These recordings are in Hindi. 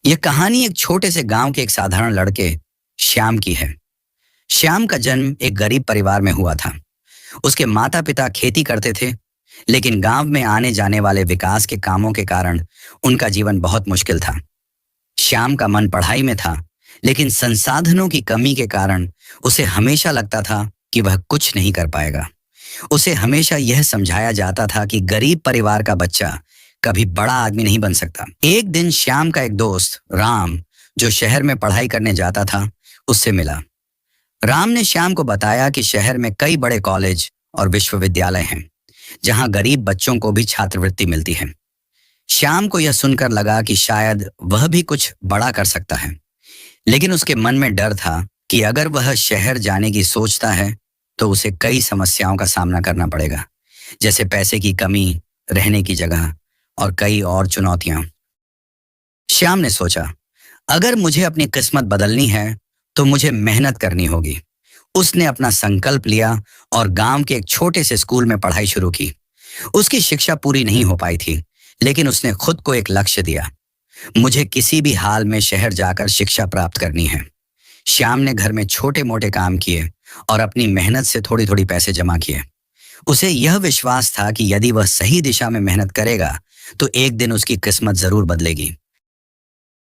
यह कहानी एक छोटे से गांव के एक साधारण लड़के श्याम की है। श्याम का जन्म एक गरीब परिवार में हुआ था। उसके माता पिता खेती करते थे, लेकिन गांव में आने जाने वाले विकास के कामों के कारण उनका जीवन बहुत मुश्किल था। श्याम का मन पढ़ाई में था, लेकिन संसाधनों की कमी के कारण उसे हमेशा लगता था कि वह कुछ नहीं कर पाएगा। उसे हमेशा यह समझाया जाता था कि गरीब परिवार का बच्चा कभी बड़ा आदमी नहीं बन सकता। एक दिन श्याम का एक दोस्त राम, जो शहर में पढ़ाई करने जाता था, उससे मिला। राम ने श्याम को बताया कि शहर में कई बड़े कॉलेज और विश्वविद्यालय हैं, जहां गरीब बच्चों को भी छात्रवृत्ति मिलती है। श्याम को यह सुनकर लगा कि शायद वह भी कुछ बड़ा कर सकता है, लेकिन उसके मन में डर था कि अगर वह शहर जाने की सोचता है तो उसे कई समस्याओं का सामना करना पड़ेगा, जैसे पैसे की कमी, रहने की जगह और कई और चुनौतियां। श्याम ने सोचा, अगर मुझे अपनी किस्मत बदलनी है तो मुझे मेहनत करनी होगी। उसने अपना संकल्प लिया और गांव के एक छोटे से स्कूल में पढ़ाई शुरू की। उसकी शिक्षा पूरी नहीं हो पाई थी, लेकिन उसने खुद को एक लक्ष्य दिया, मुझे किसी भी हाल में शहर जाकर शिक्षा प्राप्त करनी है। श्याम ने घर में छोटे मोटे काम किए और अपनी मेहनत से थोड़ी थोड़ी पैसे जमा किए। उसे यह विश्वास था कि यदि वह सही दिशा में मेहनत करेगा तो एक दिन उसकी किस्मत जरूर बदलेगी।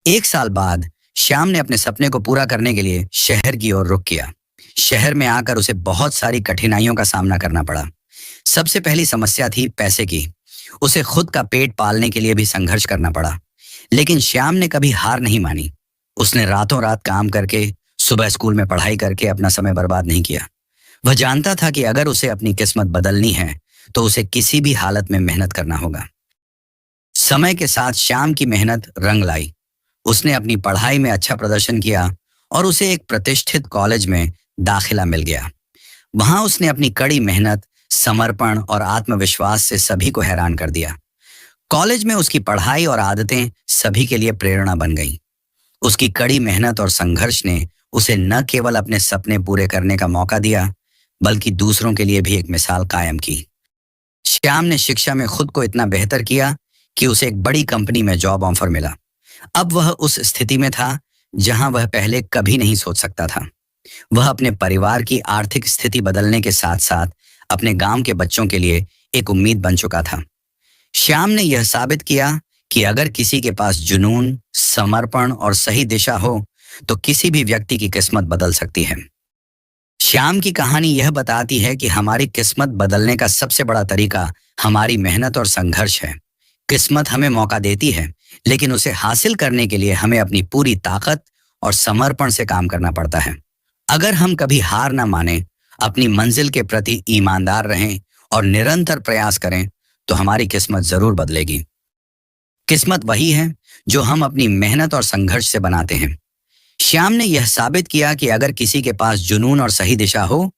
एक साल बाद श्याम ने अपने सपने को पूरा करने के लिए शहर की ओर रुख किया। शहर में आकर उसे बहुत सारी कठिनाइयों का सामना करना पड़ा। सबसे पहली समस्या थी पैसे की। उसे खुद का पेट पालने के लिए भी संघर्ष करना पड़ा, लेकिन श्याम ने कभी हार नहीं मानी। उसने रातों रात काम करके, सुबह स्कूल में पढ़ाई करके अपना समय बर्बाद नहीं किया। वह जानता था कि अगर उसे अपनी किस्मत बदलनी है तो उसे किसी भी हालत में मेहनत करना होगा। समय के साथ श्याम की मेहनत रंग लाई। उसने अपनी पढ़ाई में अच्छा प्रदर्शन किया और उसे एक प्रतिष्ठित कॉलेज में दाखिला मिल गया। वहां उसने अपनी कड़ी मेहनत, समर्पण और आत्मविश्वास से सभी को हैरान कर दिया। कॉलेज में उसकी पढ़ाई और आदतें सभी के लिए प्रेरणा बन गईं। उसकी कड़ी मेहनत और संघर्ष ने उसे न केवल अपने सपने पूरे करने का मौका दिया, बल्कि दूसरों के लिए भी एक मिसाल कायम की। श्याम ने शिक्षा में खुद को इतना बेहतर किया कि उसे एक बड़ी कंपनी में जॉब ऑफर मिला। अब वह उस स्थिति में था जहां वह पहले कभी नहीं सोच सकता था। वह अपने परिवार की आर्थिक स्थिति बदलने के साथ साथ अपने गांव के बच्चों के लिए एक उम्मीद बन चुका था। श्याम ने यह साबित किया कि अगर किसी के पास जुनून, समर्पण और सही दिशा हो तो किसी भी व्यक्ति की किस्मत बदल सकती है। श्याम की कहानी यह बताती है कि हमारी किस्मत बदलने का सबसे बड़ा तरीका हमारी मेहनत और संघर्ष है। किस्मत हमें मौका देती है, लेकिन उसे हासिल करने के लिए हमें अपनी पूरी ताकत और समर्पण से काम करना पड़ता है। अगर हम कभी हार ना माने, अपनी मंजिल के प्रति ईमानदार रहें और निरंतर प्रयास करें तो हमारी किस्मत जरूर बदलेगी। किस्मत वही है जो हम अपनी मेहनत और संघर्ष से बनाते हैं। श्याम ने यह साबित किया कि अगर किसी के पास जुनून और सही दिशा हो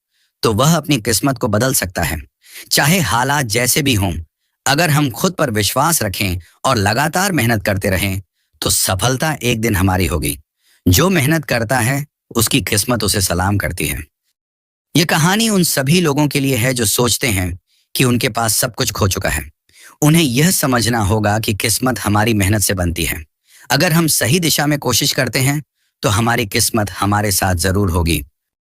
तो वह अपनी किस्मत को बदल सकता है। चाहे हालात जैसे भी हों, अगर हम खुद पर विश्वास रखें और लगातार मेहनत करते रहें तो सफलता एक दिन हमारी होगी। जो मेहनत करता है उसकी किस्मत उसे सलाम करती है। यह कहानी उन सभी लोगों के लिए है जो सोचते हैं कि उनके पास सब कुछ खो चुका है। उन्हें यह समझना होगा कि किस्मत हमारी मेहनत से बनती है। अगर हम सही दिशा में कोशिश करते हैं तो हमारी किस्मत हमारे साथ जरूर होगी।